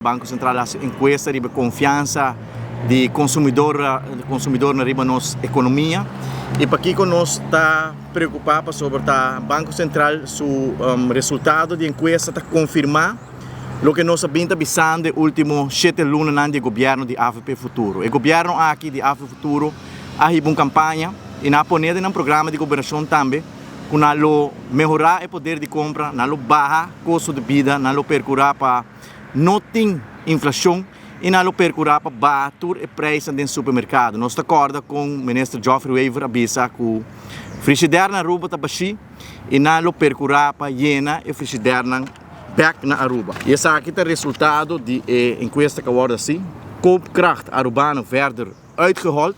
Banco Central hace encuesta de confiança de consumidor na riba nossa economia e para que nós está preocupado sobre o Banco Central seu resultado de encuesta está confirmar o que nós estamos avisando nos últimos 7 lunas do governo de AFP Futuro. O governo aqui de AFP Futuro ha uma campanha e na poner em um programa de governação também com melhorar o poder de compra, na baixar custo de vida, na procurar para não ter inflação e não procurar para baixar o preço no supermercado. Nós estamos de acordo com o ministro Geoffrey Weaver avisa que o frigideira na Aruba está baixo e não procurar para llenar o frigideira back na Aruba. E esse aqui é o resultado de enquesta que agora assim, koopkracht Arubano verder uitgehold.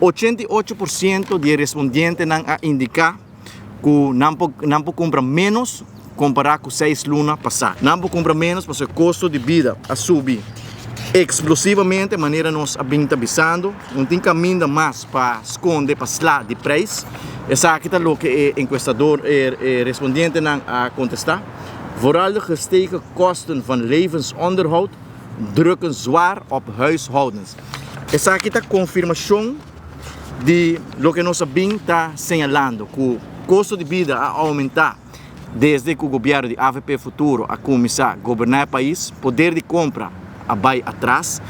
88% de respondentes não indicar que não compra menos comparado com 6 lunas passadas. Não compra menos porque o custo de vida a subir explosivamente, de maneira nós estamos avisando, não tem caminho mais para esconder, para slá de preço. Essa aqui é o que o enquestador respondente não a contestar. Vooral de gestegen kosten van levensonderhoud drukken zwaar op huishoudens. Essa aqui é a confirmação de lo que nós está señalando, que o custo de vida a aumentar desde que o governo de AFP Futuro a começar a governar o país, poder de compra vai atrás,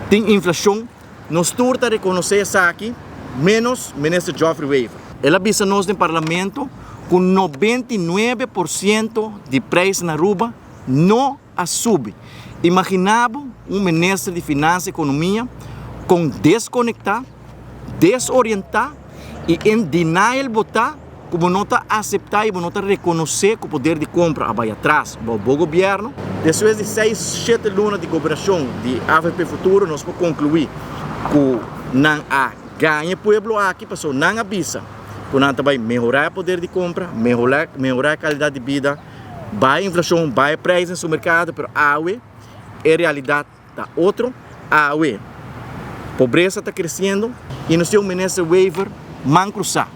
tem inflação, nós estamos a reconhecer isso aqui, menos o ministro Geoffrey Weaver. Ele avisa nós no parlamento que 99% de preço na Aruba não sube. Imaginava ministro de Finanças e Economia com desconectar, desorientar e em denial botar como não está aceitar e não está reconhecer que o poder de compra vai atrás do governo. Depois de 6, 7 lunas de governação de AFP Futuro, nós podemos concluir que não há ganho pueblo aqui, pessoal, não avisa que não vai melhorar o poder de compra, melhorar a qualidade de vida, vai inflação, vai preço no mercado, mas a realidade está outra, a pobreza está crescendo e no seu ministro Weaver man cruzar.